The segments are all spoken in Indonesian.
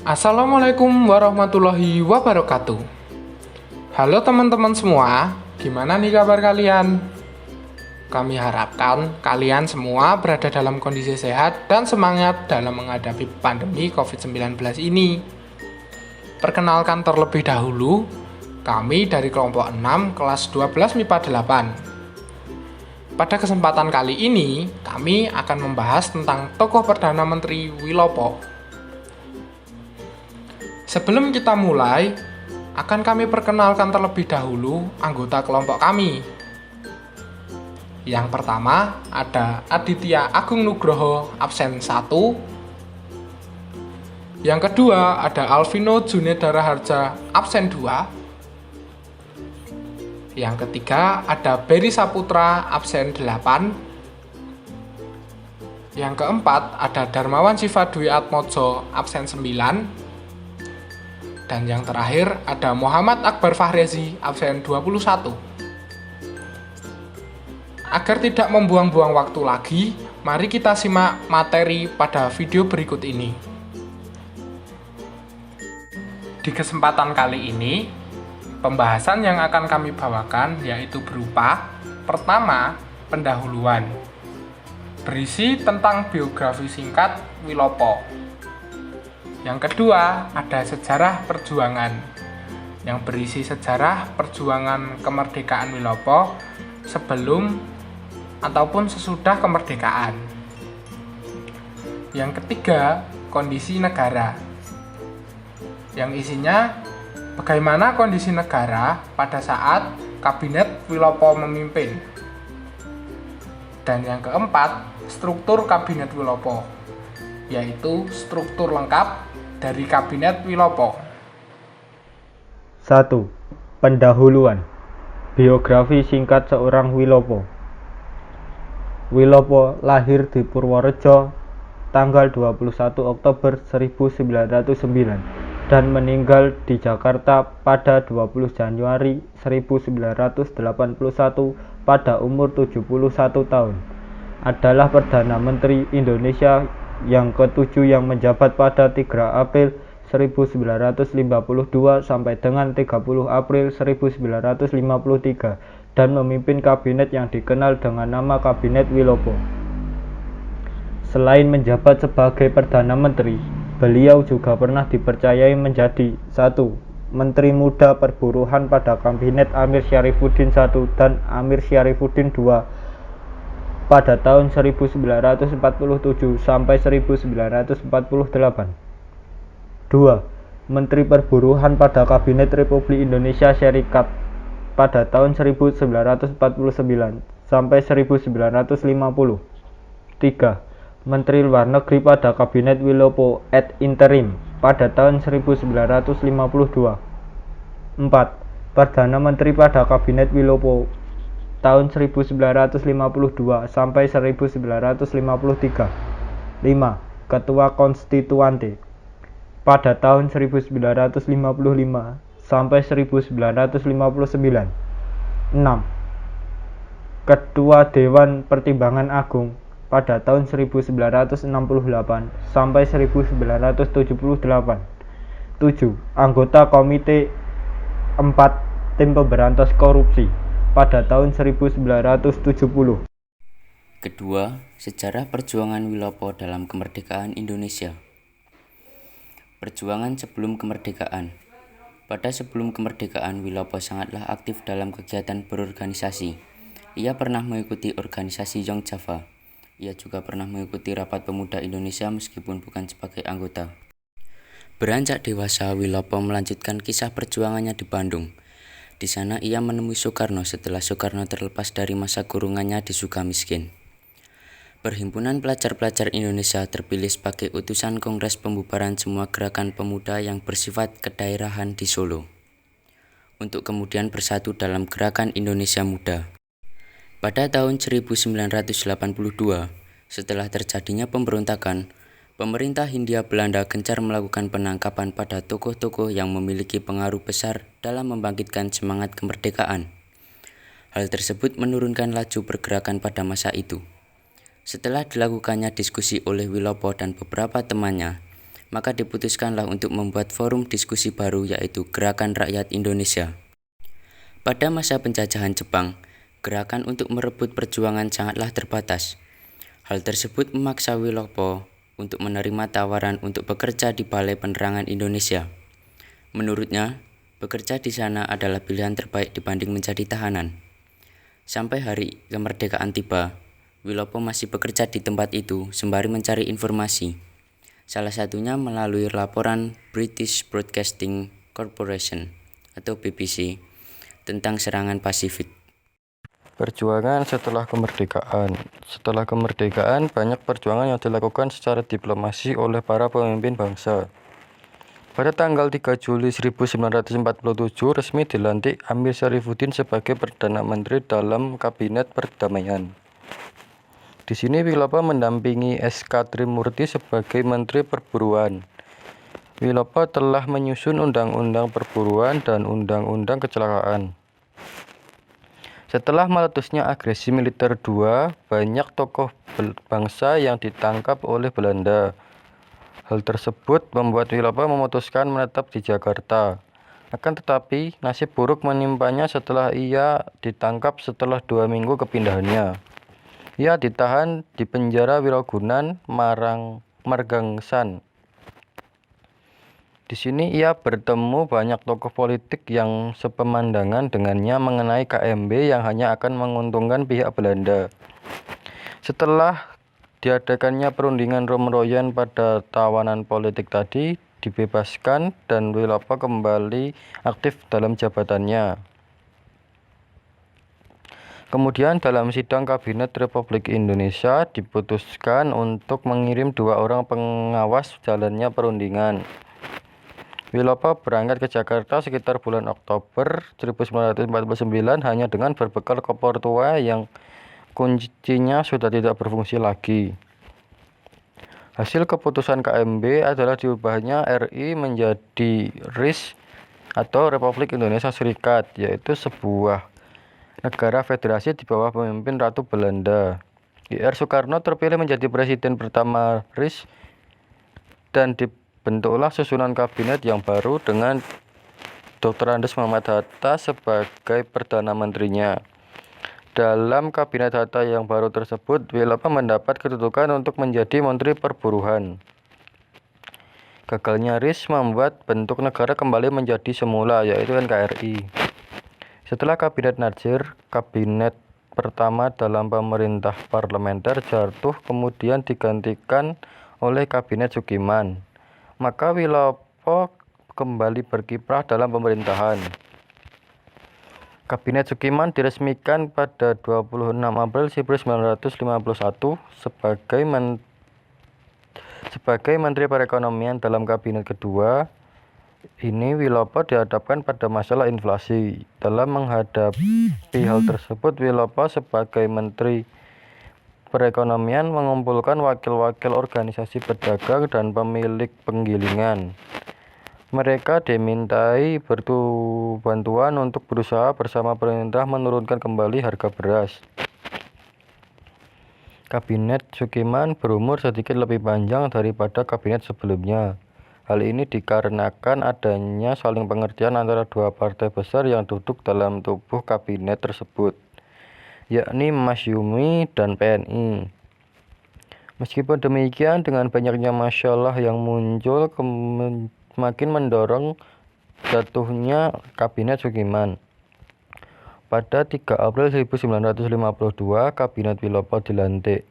Assalamualaikum warahmatullahi wabarakatuh. Halo teman-teman semua, gimana nih kabar kalian? Kami harapkan kalian semua berada dalam kondisi sehat dan semangat dalam menghadapi pandemi COVID-19 ini. Perkenalkan terlebih dahulu, kami dari kelompok 6 kelas 12 MIPA 8. Pada kesempatan kali ini, kami akan membahas tentang tokoh Perdana Menteri Wilopo. Sebelum kita mulai, akan kami perkenalkan terlebih dahulu anggota kelompok kami. Yang pertama ada Aditya Agung Nugroho, absen 1. Yang kedua ada Alvino Junedara Harja, absen 2. Yang ketiga ada Berry Saputra, absen 8. Yang keempat ada Darmawan Siva Dwi Atmojo, absen 9. Dan yang terakhir ada Muhammad Akbar Fahrezi, absen 21. Agar tidak membuang-buang waktu lagi, mari kita simak materi pada video berikut ini. Di kesempatan kali ini, pembahasan yang akan kami bawakan yaitu berupa: pertama, pendahuluan, berisi tentang biografi singkat Wilopo. Yang kedua, ada sejarah perjuangan, yang berisi sejarah perjuangan kemerdekaan Wilopo sebelum ataupun sesudah kemerdekaan. Yang ketiga, kondisi negara, yang isinya bagaimana kondisi negara pada saat Kabinet Wilopo memimpin. Dan yang keempat, struktur Kabinet Wilopo, yaitu struktur lengkap dari Kabinet Wilopo. 1. Pendahuluan. Biografi singkat seorang Wilopo. Wilopo lahir di Purworejo tanggal 21 Oktober 1909 dan meninggal di Jakarta pada 20 Januari 1981 pada umur 71 tahun. Adalah Perdana Menteri Indonesia yang ke-7 yang menjabat pada 3 April 1952 sampai dengan 30 April 1953 dan memimpin kabinet yang dikenal dengan nama Kabinet Wilopo. Selain menjabat sebagai Perdana Menteri, beliau juga pernah dipercayai menjadi 1. Menteri Muda Perburuhan pada Kabinet Amir Syarifuddin I dan Amir Syarifuddin II pada tahun 1947 sampai 1948. 2. Menteri Perburuhan pada Kabinet Republik Indonesia Serikat pada tahun 1949 sampai 1950. 3. Menteri Luar Negeri pada Kabinet Wilopo ad interim pada tahun 1952. 4. Perdana Menteri pada Kabinet Wilopo tahun 1952 sampai 1953. 5. Ketua Konstituante pada tahun 1955 sampai 1959. 6. Ketua Dewan Pertimbangan Agung pada tahun 1968 sampai 1978. 7. Anggota Komite 4 Tim Pemberantas Korupsi pada tahun 1970. Kedua, sejarah perjuangan Wilopo dalam kemerdekaan Indonesia. Perjuangan sebelum kemerdekaan. Pada sebelum kemerdekaan, Wilopo sangatlah aktif dalam kegiatan berorganisasi. Ia pernah mengikuti organisasi Young Java. Ia juga pernah mengikuti Rapat Pemuda Indonesia meskipun bukan sebagai anggota. Beranjak dewasa, Wilopo melanjutkan kisah perjuangannya di Bandung. Di sana ia menemui Soekarno setelah Soekarno terlepas dari masa kurungannya di Sukamiskin. Perhimpunan Pelajar-Pelajar Indonesia terpilih sebagai utusan Kongres Pembubaran semua gerakan pemuda yang bersifat kedaerahan di Solo, untuk kemudian bersatu dalam Gerakan Indonesia Muda. Pada tahun 1982, setelah terjadinya pemberontakan, pemerintah Hindia Belanda gencar melakukan penangkapan pada tokoh-tokoh yang memiliki pengaruh besar dalam membangkitkan semangat kemerdekaan. Hal tersebut menurunkan laju pergerakan pada masa itu. Setelah dilakukannya diskusi oleh Wilopo dan beberapa temannya, maka diputuskanlah untuk membuat forum diskusi baru yaitu Gerakan Rakyat Indonesia. Pada masa penjajahan Jepang, gerakan untuk merebut perjuangan sangatlah terbatas. Hal tersebut memaksa Wilopo untuk menerima tawaran untuk bekerja di Balai Penerangan Indonesia. Menurutnya, bekerja di sana adalah pilihan terbaik dibanding menjadi tahanan. Sampai hari kemerdekaan tiba, Wilopo masih bekerja di tempat itu sembari mencari informasi. Salah satunya melalui laporan British Broadcasting Corporation atau BBC tentang serangan Pasifik. Perjuangan setelah kemerdekaan. Setelah kemerdekaan, banyak perjuangan yang dilakukan secara diplomasi oleh para pemimpin bangsa. Pada tanggal 3 Juli 1947 resmi dilantik Amir Syarifuddin sebagai Perdana Menteri dalam Kabinet Perdamaian. Di sini Wilopo mendampingi S.K. Trimurti sebagai Menteri Perburuan. Wilopo telah menyusun Undang-Undang Perburuan dan Undang-Undang Kecelakaan. Setelah meletusnya agresi militer II, banyak tokoh bangsa yang ditangkap oleh Belanda. Hal tersebut membuat Wilopo memutuskan menetap di Jakarta. Akan tetapi, nasib buruk menimpanya setelah ia ditangkap setelah 2 minggu kepindahannya. Ia ditahan di penjara Wirogunan, Margangsan. Di sini ia bertemu banyak tokoh politik yang sepemandangan dengannya mengenai KMB yang hanya akan menguntungkan pihak Belanda. Setelah diadakannya perundingan Romroyen pada tawanan politik tadi dibebaskan dan Wilopo kembali aktif dalam jabatannya. Kemudian dalam sidang Kabinet Republik Indonesia diputuskan untuk mengirim 2 orang pengawas jalannya perundingan. Wilopo berangkat ke Jakarta sekitar bulan Oktober 1949 hanya dengan berbekal koper tua yang kuncinya sudah tidak berfungsi lagi. Hasil keputusan KMB adalah diubahnya RI menjadi RIS atau Republik Indonesia Serikat, yaitu sebuah negara federasi di bawah pemimpin Ratu Belanda. Ir Soekarno terpilih menjadi presiden pertama RIS dan dibentuklah susunan kabinet yang baru dengan Dr. Andes Muhammad Hatta sebagai Perdana Menterinya. Dalam kabinet Hatta yang baru tersebut, Wilopo mendapat kedudukan untuk menjadi Menteri Perburuhan. Gagalnya RIS membuat bentuk negara kembali menjadi semula, yaitu NKRI. Setelah Kabinet Narjir, kabinet pertama dalam pemerintah parlementer jatuh kemudian digantikan oleh Kabinet Sukiman. Maka Wilopo kembali berkiprah dalam pemerintahan. Kabinet Sukiman diresmikan pada 26 April 1951 sebagai Menteri Perekonomian dalam kabinet kedua. Ini Wilopo dihadapkan pada masalah inflasi. Dalam menghadapi hal tersebut, Wilopo sebagai Menteri Perekonomian mengumpulkan wakil-wakil organisasi pedagang dan pemilik penggilingan. Mereka dimintai bantuan untuk berusaha bersama pemerintah menurunkan kembali harga beras. Kabinet Sukiman berumur sedikit lebih panjang daripada kabinet sebelumnya. Hal ini dikarenakan adanya saling pengertian antara 2 partai besar yang duduk dalam tubuh kabinet tersebut, yakni Masyumi dan PNI. Meskipun demikian, dengan banyaknya masalah yang muncul makin mendorong jatuhnya Kabinet Sukiman. Pada 3 April 1952, Kabinet Wilopo dilantik.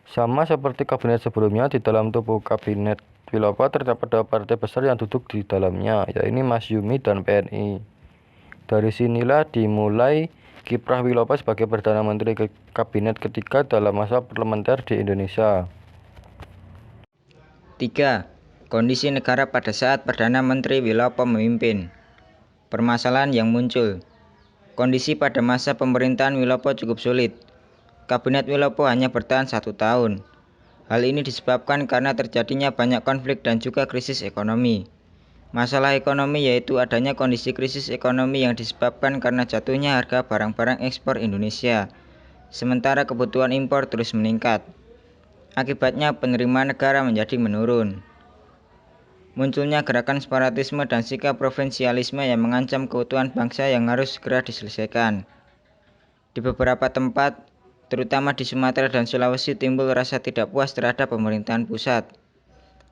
Sama seperti kabinet sebelumnya, di dalam tubuh Kabinet Wilopo terdapat 2 partai besar yang duduk di dalamnya, yaitu Masyumi dan PNI. Dari sinilah dimulai kiprah Wilopo sebagai Perdana Menteri Kabinet ketiga dalam masa parlementer di Indonesia. 3. Kondisi negara pada saat Perdana Menteri Wilopo memimpin. Permasalahan yang muncul. Kondisi pada masa pemerintahan Wilopo cukup sulit. Kabinet Wilopo hanya bertahan 1 tahun. Hal ini disebabkan karena terjadinya banyak konflik dan juga krisis ekonomi. Masalah ekonomi yaitu adanya kondisi krisis ekonomi yang disebabkan karena jatuhnya harga barang-barang ekspor Indonesia, sementara kebutuhan impor terus meningkat. Akibatnya penerimaan negara menjadi menurun. munculnya gerakan separatisme dan sikap provinsialisme yang mengancam keutuhan bangsa yang harus segera diselesaikan. Di beberapa tempat, terutama di Sumatera dan Sulawesi, timbul rasa tidak puas terhadap pemerintahan pusat.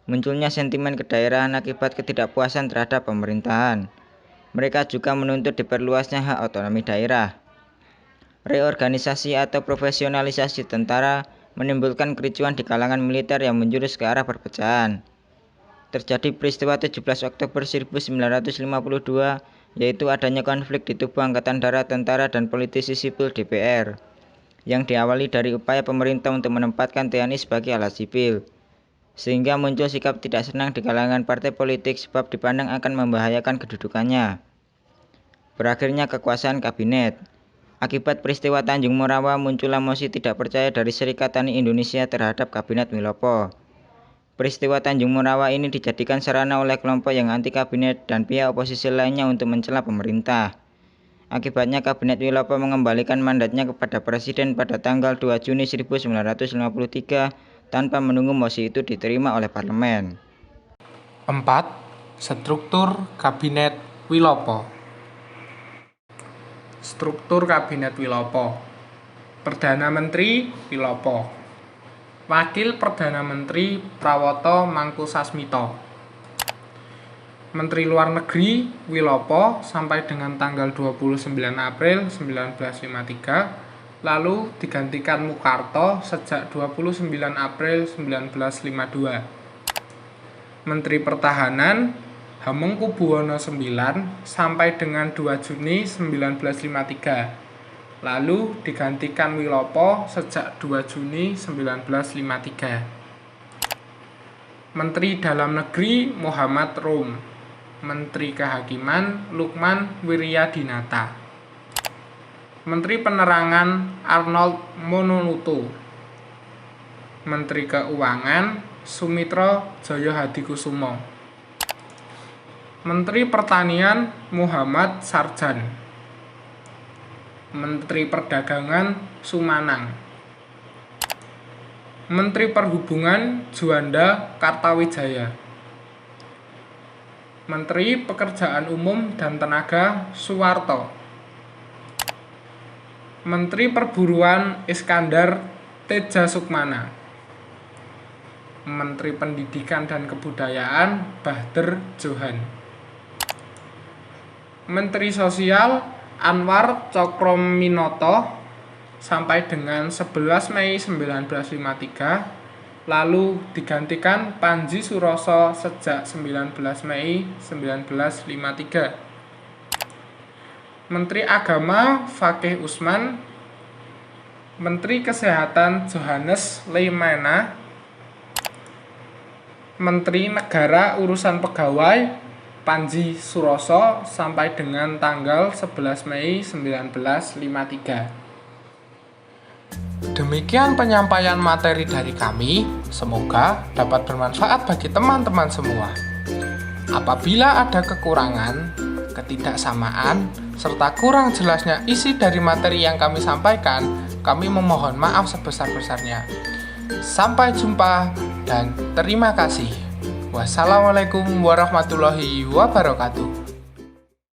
Munculnya sentimen kedaerahan akibat ketidakpuasan terhadap pemerintahan. Mereka juga menuntut diperluasnya hak otonomi daerah. Reorganisasi atau profesionalisasi tentara menimbulkan kericuan di kalangan militer yang menjurus ke arah perpecahan. Terjadi peristiwa 17 Oktober 1952, yaitu adanya konflik di tubuh Angkatan Darat, tentara, dan politisi sipil DPR, yang diawali dari upaya pemerintah untuk menempatkan TNI sebagai alat sipil, sehingga muncul sikap tidak senang di kalangan partai politik sebab dipandang akan membahayakan kedudukannya. Berakhirnya kekuasaan kabinet. Akibat peristiwa Tanjung Morawa, muncullah mosi tidak percaya dari Serikat Tani Indonesia terhadap Kabinet Wilopo. Peristiwa Tanjung Morawa ini dijadikan sarana oleh kelompok yang anti kabinet dan pihak oposisi lainnya untuk mencela pemerintah. Akibatnya Kabinet Wilopo mengembalikan mandatnya kepada Presiden pada tanggal 2 Juni 1953 tanpa menunggu mosi itu diterima oleh parlemen. 4. Struktur Kabinet Wilopo. Struktur Kabinet Wilopo. Perdana Menteri Wilopo. Wakil Perdana Menteri Prawoto Mangkusasmito. Menteri Luar Negeri Wilopo sampai dengan tanggal 29 April 1953, lalu digantikan Mukarto sejak 29 April 1952. Menteri Pertahanan Hamengkubuwono IX sampai dengan 2 Juni 1953, lalu digantikan Wilopo sejak 2 Juni 1953. Menteri Dalam Negeri Muhammad Rum. Menteri Kehakiman Lukman Wiryadinata. Menteri Penerangan Arnold Mononuto. Menteri Keuangan Sumitro Jayahadikusumo. Menteri Pertanian Muhammad Sarjan. Menteri Perdagangan Sumanang. Menteri Perhubungan Juanda Kartawijaya. Menteri Pekerjaan Umum dan Tenaga Suwarto. Menteri Perburuan Iskandar Tejasukmana. Menteri Pendidikan dan Kebudayaan Bahder Johan. Menteri Sosial Anwar Cokrominoto sampai dengan 11 Mei 1953, lalu digantikan Panji Suroso sejak 19 Mei 1953. Menteri Agama Fakih Usman. Menteri Kesehatan Johannes Leimena. Menteri Negara Urusan Pegawai Panji Suroso sampai dengan tanggal 11 Mei 1953. Demikian penyampaian materi dari kami, semoga dapat bermanfaat bagi teman-teman semua. Apabila ada kekurangan, ketidaksamaan, serta kurang jelasnya isi dari materi yang kami sampaikan, kami memohon maaf sebesar-besarnya. Sampai jumpa dan terima kasih. Wassalamualaikum warahmatullahi wabarakatuh.